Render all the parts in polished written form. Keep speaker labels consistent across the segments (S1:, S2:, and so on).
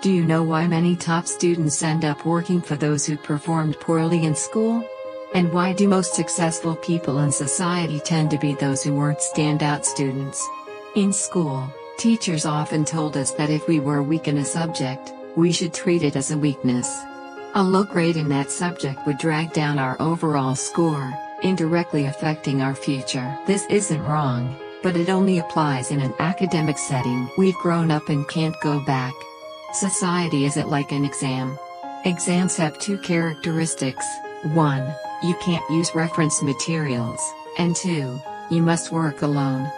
S1: Do you know why many top students end up working for those who performed poorly in school? And why do most successful people in society tend to be those who weren't standout students? In school, teachers often told us that if we were weak in a subject, we should treat it as a weakness. A low grade in that subject would drag down our overall score, indirectly affecting our future. This isn't wrong, but it only applies in an academic setting. We've grown up and can't go back. Society isn't like an exam. Exams have two characteristics: 1, you can't use reference materials, and 2, you must work alone.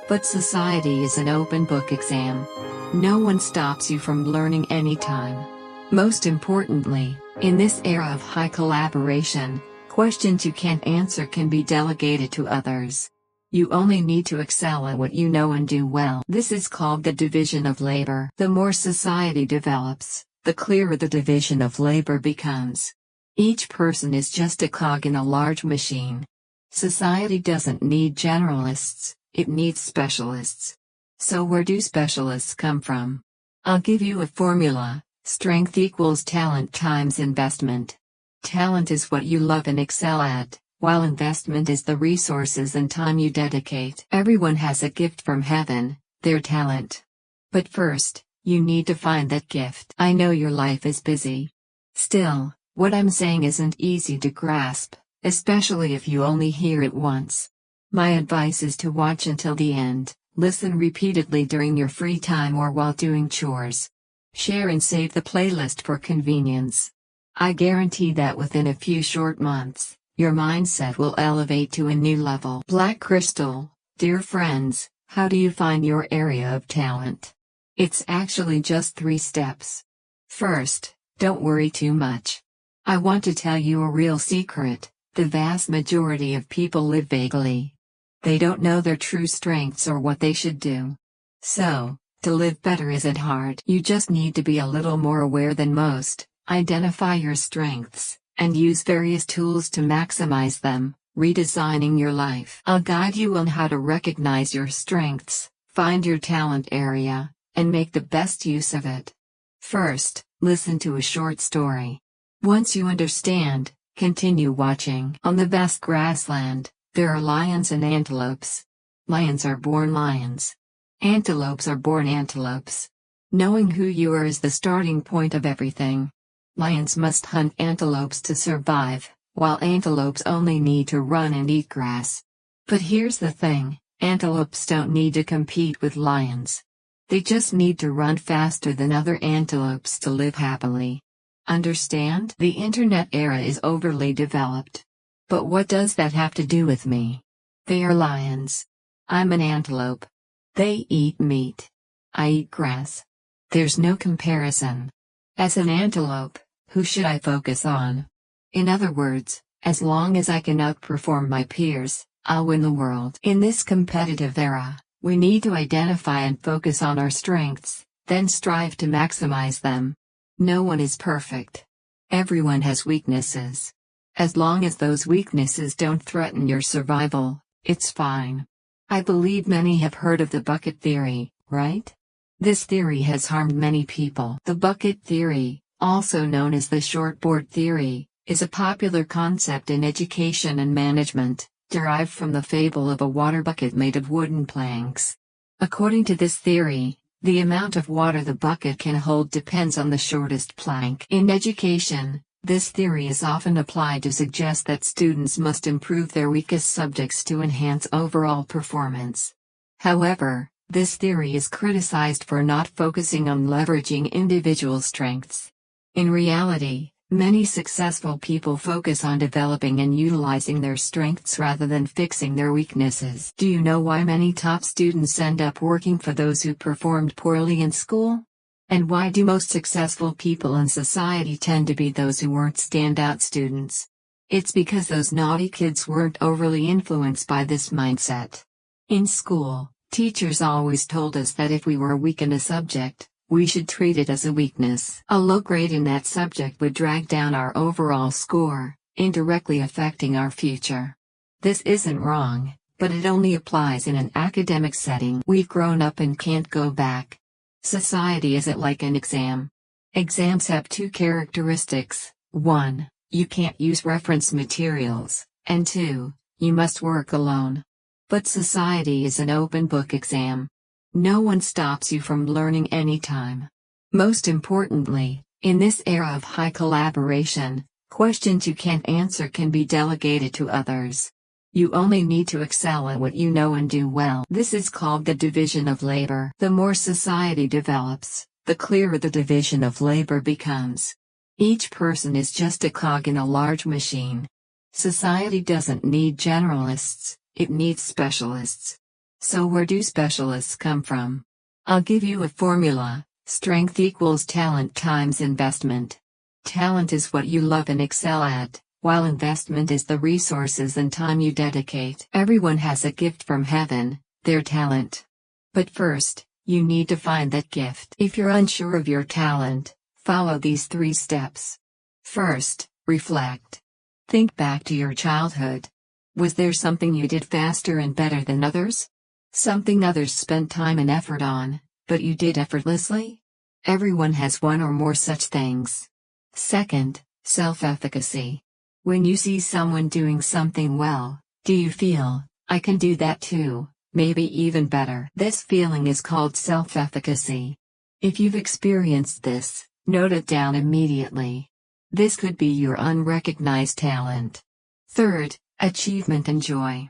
S1: But society is an open book exam. No one stops you from learning anytime. Most importantly, in this era of high collaboration, questions you can't answer can be delegated to others. You only need to excel at what you know and do well. This is called the division of labor. The more society develops, the clearer the division of labor becomes. Each person is just a cog in a large machine. Society doesn't need generalists, it needs specialists. So where do specialists come from? I'll give you a formula: strength equals talent times investment. Talent is what you love and excel at, while investment is the resources and time you dedicate. Everyone has a gift from heaven, their talent. But first, you need to find that gift. I know your life is busy. Still, what I'm saying isn't easy to grasp, especially if you only hear it once. My advice is to watch until the end, listen repeatedly during your free time or while doing chores. Share and save the playlist for convenience. I guarantee that within a few short months, your mindset will elevate to a new level. Black Crystal, dear friends, how do you find your area of talent? It's actually just 3 steps. First, don't worry too much. I want to tell you a real secret: the vast majority of people live vaguely. They don't know their true strengths or what they should do. So, to live better isn't hard. You just need to be a little more aware than most, identify your strengths, and use various tools to maximize them, redesigning your life. I'll guide you on how to recognize your strengths, find your talent area, and make the best use of it. First, listen to a short story. Once you understand, continue watching. On the vast grassland, there are lions and antelopes. Lions are born lions. Antelopes are born antelopes. Knowing who you are is the starting point of everything. Lions must hunt antelopes to survive, while antelopes only need to run and eat grass. But here's the thing: antelopes don't need to compete with lions. They just need to run faster than other antelopes to live happily. Understand? The internet era is overly developed. But what does that have to do with me? They are lions. I'm an antelope. They eat meat. I eat grass. There's no comparison. As an antelope, who should I focus on? In other words, as long as I can outperform my peers, I'll win the world. In this competitive era, we need to identify and focus on our strengths, then strive to maximize them. No one is perfect. Everyone has weaknesses. As long as those weaknesses don't threaten your survival, it's fine. I believe many have heard of the bucket theory, right? This theory has harmed many people. The bucket theory, also known as the shortboard theory, is a popular concept in education and management, derived from the fable of a water bucket made of wooden planks. According to this theory, the amount of water the bucket can hold depends on the shortest plank. In education, this theory is often applied to suggest that students must improve their weakest subjects to enhance overall performance. However, this theory is criticized for not focusing on leveraging individual strengths. In reality, many successful people focus on developing and utilizing their strengths rather than fixing their weaknesses. Do you know why many top students end up working for those who performed poorly in school? And why do most successful people in society tend to be those who weren't standout students? It's because those naughty kids weren't overly influenced by this mindset. In school, teachers always told us that if we were weak in a subject, we should treat it as a weakness. A low grade in that subject would drag down our overall score, indirectly affecting our future. This isn't wrong, but it only applies in an academic setting. We've grown up and can't go back. Society isn't like an exam. Exams have two characteristics: 1, you can't use reference materials, and 2, you must work alone. But society is an open book exam. No one stops you from learning anytime. Most importantly, in this era of high collaboration, questions you can't answer can be delegated to others. You only need to excel at what you know and do well. This is called the division of labor. The more society develops, the clearer the division of labor becomes. Each person is just a cog in a large machine. Society doesn't need generalists, it needs specialists. So where do specialists come from? I'll give you a formula: strength equals talent times investment. Talent is what you love and excel at, while investment is the resources and time you dedicate. Everyone has a gift from heaven, their talent. But first, you need to find that gift. If you're unsure of your talent, follow these 3 steps. First, reflect. Think back to your childhood. Was there something you did faster and better than others? Something others spent time and effort on, but you did effortlessly? Everyone has one or more such things. Second, self-efficacy. When you see someone doing something well, do you feel, I can do that too, maybe even better? This feeling is called self-efficacy. If you've experienced this, note it down immediately. This could be your unrecognized talent. Third, achievement and joy.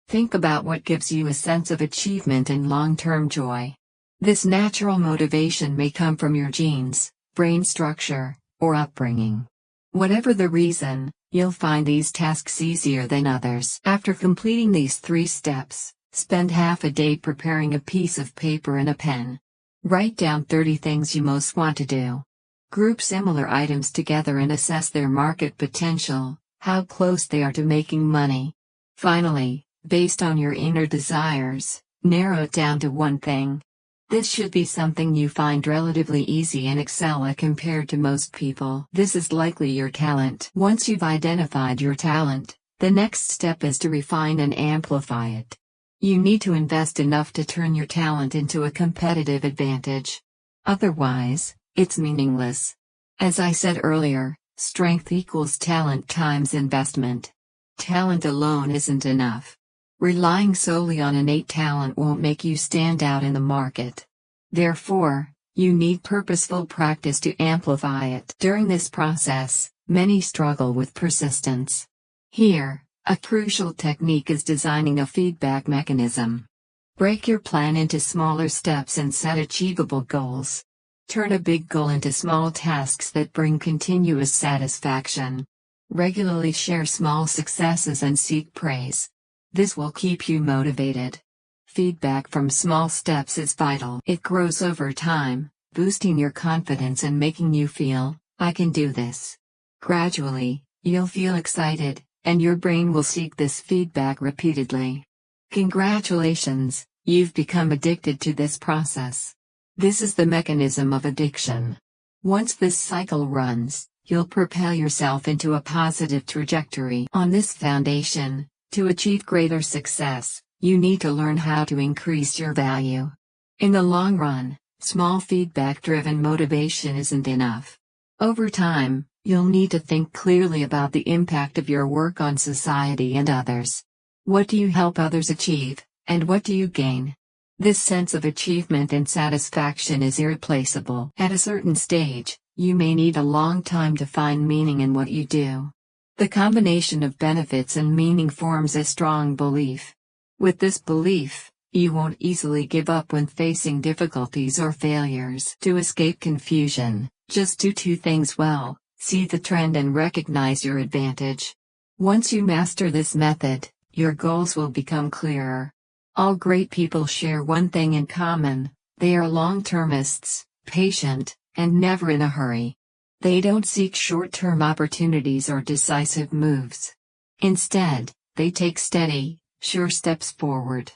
S1: Think about what gives you a sense of achievement and long-term joy. This natural motivation may come from your genes, brain structure, or upbringing. Whatever the reason, you'll find these tasks easier than others. After completing these 3 steps, spend half a day preparing a piece of paper and a pen. Write down 30 things you most want to do. Group similar items together and assess their market potential, how close they are to making money. Finally, based on your inner desires, narrow it down to one thing. This should be something you find relatively easy and excel at compared to most people. This is likely your talent. Once you've identified your talent, the next step is to refine and amplify it. You need to invest enough to turn your talent into a competitive advantage. Otherwise, it's meaningless. As I said earlier, strength equals talent times investment. Talent alone isn't enough. Relying solely on innate talent won't make you stand out in the market. Therefore, you need purposeful practice to amplify it. During this process, many struggle with persistence. Here, a crucial technique is designing a feedback mechanism. Break your plan into smaller steps and set achievable goals. Turn a big goal into small tasks that bring continuous satisfaction. Regularly share small successes and seek praise. This will keep you motivated. Feedback from small steps is vital. It grows over time, boosting your confidence and making you feel, I can do this. Gradually, you'll feel excited, and your brain will seek this feedback repeatedly. Congratulations, you've become addicted to this process. This is the mechanism of addiction. Once this cycle runs, you'll propel yourself into a positive trajectory. On this foundation, to achieve greater success, you need to learn how to increase your value. In the long run, small feedback-driven motivation isn't enough. Over time, you'll need to think clearly about the impact of your work on society and others. What do you help others achieve, and what do you gain? This sense of achievement and satisfaction is irreplaceable. At a certain stage, you may need a long time to find meaning in what you do. The combination of benefits and meaning forms a strong belief. With this belief, you won't easily give up when facing difficulties or failures. To escape confusion, just do 2 things well: see the trend and recognize your advantage. Once you master this method, your goals will become clearer. All great people share one thing in common: they are long-termists, patient, and never in a hurry. They don't seek short-term opportunities or decisive moves. Instead, they take steady, sure steps forward.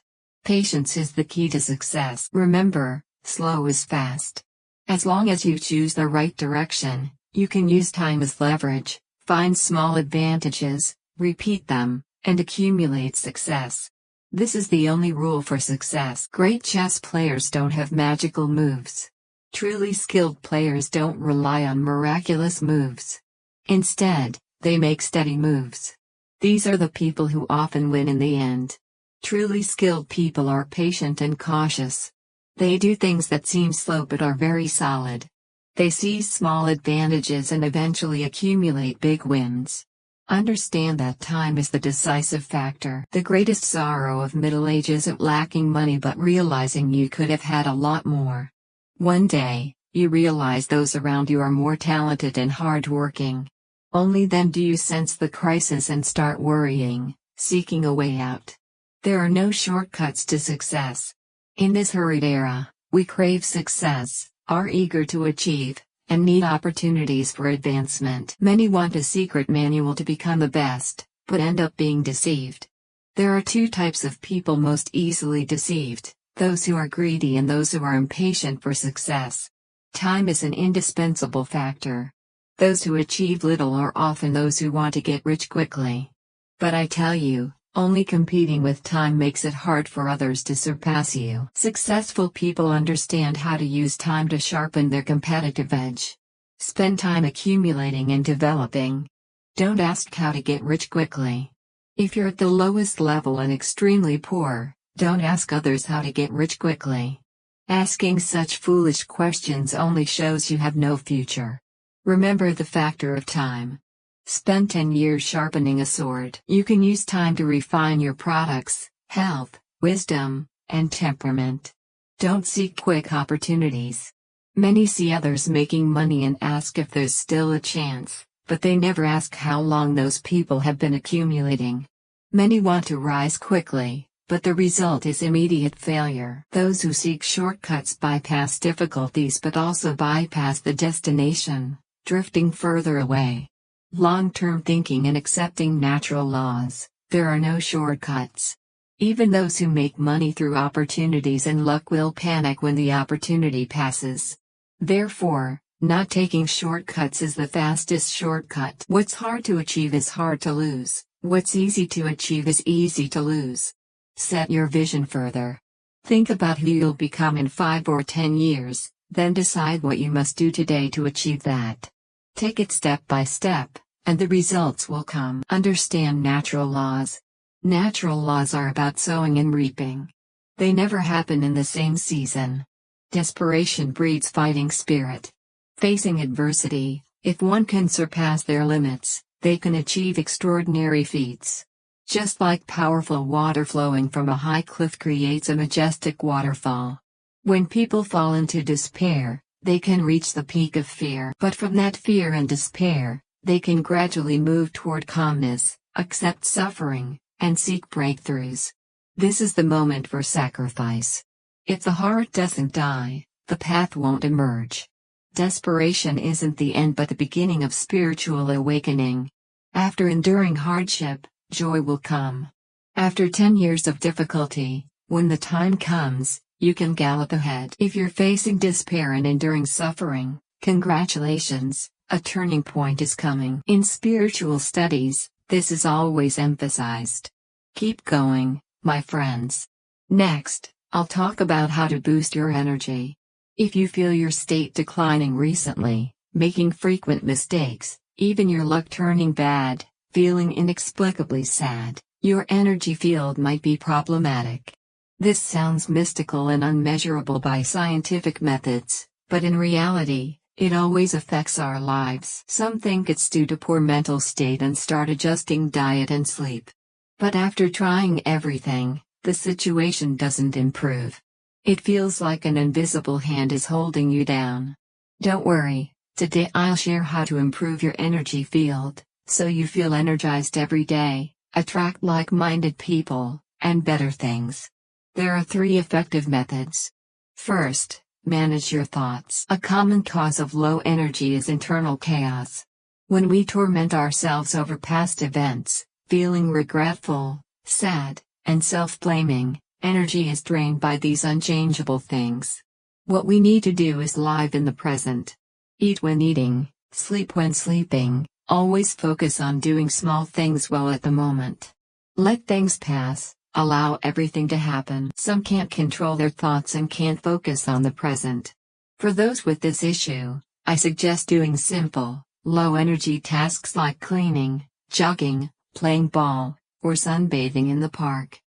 S1: Patience is the key to success. Remember, slow is fast. As long as you choose the right direction, you can use time as leverage, find small advantages, repeat them, and accumulate success. This is the only rule for success. Great chess players don't have magical moves. Truly skilled players don't rely on miraculous moves. Instead, they make steady moves. These are the people who often win in the end. Truly skilled people are patient and cautious. They do things that seem slow but are very solid. They seize small advantages and eventually accumulate big wins. Understand that time is the decisive factor. The greatest sorrow of middle age isn't lacking money but realizing you could have had a lot more. One day, you realize those around you are more talented and hardworking. Only then do you sense the crisis and start worrying, seeking a way out. There are no shortcuts to success. In this hurried era, we crave success, are eager to achieve, and need opportunities for advancement. Many want a secret manual to become the best, but end up being deceived. There are two types of people most easily deceived: those who are greedy and those who are impatient for success. Time is an indispensable factor. Those who achieve little are often those who want to get rich quickly. But I tell you, only competing with time makes it hard for others to surpass you. Successful people understand how to use time to sharpen their competitive edge. Spend time accumulating and developing. Don't ask how to get rich quickly. If you're at the lowest level and extremely poor, don't ask others how to get rich quickly. Asking such foolish questions only shows you have no future. Remember the factor of time. Spend 10 years sharpening a sword. You can use time to refine your products, health, wisdom, and temperament. Don't seek quick opportunities. Many see others making money and ask if there's still a chance, but they never ask how long those people have been accumulating. Many want to rise quickly, but the result is immediate failure. Those who seek shortcuts bypass difficulties but also bypass the destination, drifting further away. Long-term thinking and accepting natural laws. There are no shortcuts. Even those who make money through opportunities and luck will panic when the opportunity passes. Therefore, not taking shortcuts is the fastest shortcut. What's hard to achieve is hard to lose. What's easy to achieve is easy to lose. Set your vision further. Think about who you'll become in 5 or 10 years, then decide what you must do today to achieve that. Take it step by step, and the results will come. Understand natural laws. Natural laws are about sowing and reaping. They never happen in the same season. Desperation breeds fighting spirit. Facing adversity, if one can surpass their limits, they can achieve extraordinary feats. Just like powerful water flowing from a high cliff creates a majestic waterfall. When people fall into despair, they can reach the peak of fear. But from that fear and despair, they can gradually move toward calmness, accept suffering, and seek breakthroughs. This is the moment for sacrifice. If the heart doesn't die, the path won't emerge. Desperation isn't the end but the beginning of spiritual awakening. After enduring hardship, joy will come. After 10 years of difficulty, when the time comes, you can gallop ahead. If you're facing despair and enduring suffering, congratulations, a turning point is coming. In spiritual studies, this is always emphasized. Keep going, my friends. Next, I'll talk about how to boost your energy. If you feel your state declining recently, making frequent mistakes, even your luck turning bad, feeling inexplicably sad, your energy field might be problematic. This sounds mystical and unmeasurable by scientific methods, but in reality, it always affects our lives. Some think it's due to poor mental state and start adjusting diet and sleep. But after trying everything, the situation doesn't improve. It feels like an invisible hand is holding you down. Don't worry, today I'll share how to improve your energy field, so you feel energized every day, attract like-minded people, and better things. There are 3 effective methods. First, manage your thoughts. A common cause of low energy is internal chaos. When we torment ourselves over past events, feeling regretful, sad, and self-blaming, energy is drained by these unchangeable things. What we need to do is live in the present. Eat when eating, sleep when sleeping, always focus on doing small things well at the moment. Let things pass. Allow everything to happen. Some can't control their thoughts and can't focus on the present. For those with this issue, I suggest doing simple, low-energy tasks like cleaning, jogging, playing ball, or sunbathing in the park.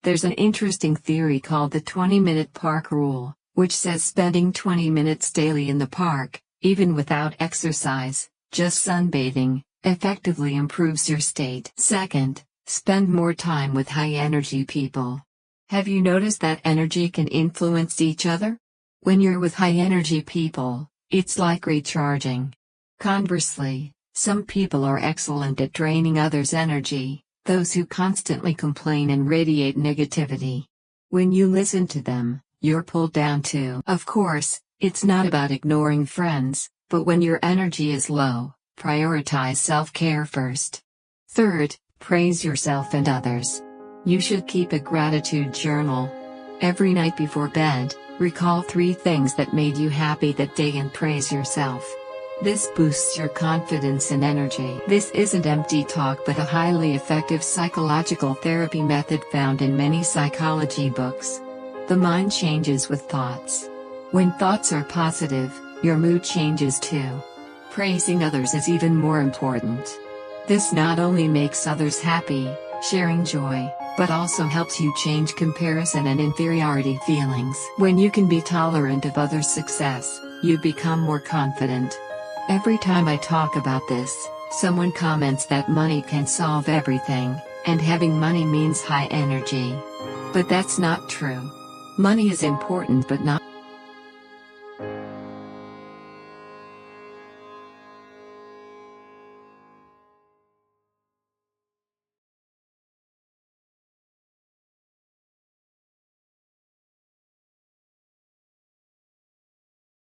S1: There's an interesting theory called the 20-minute park rule, which says spending 20 minutes daily in the park, even without exercise, just sunbathing, effectively improves your state. Second, spend more time with high-energy people. Have you noticed that energy can influence each other? When you're with high-energy people, it's like recharging. Conversely, some people are excellent at draining others' energy, those who constantly complain and radiate negativity. When you listen to them, you're pulled down too. Of course, it's not about ignoring friends, but when your energy is low, prioritize self-care first. Third, praise yourself and others. You should keep a gratitude journal. Every night before bed, recall 3 things that made you happy that day and praise yourself. This boosts your confidence and energy. This isn't empty talk but a highly effective psychological therapy method found in many psychology books. The mind changes with thoughts. When thoughts are positive, your mood changes too. Praising others is even more important. This not only makes others happy, sharing joy, but also helps you change comparison and inferiority feelings. When you can be tolerant of others' success, you become more confident. Every time I talk about this, someone comments that money can solve everything, and having money means high energy. But that's not true. Money is important but not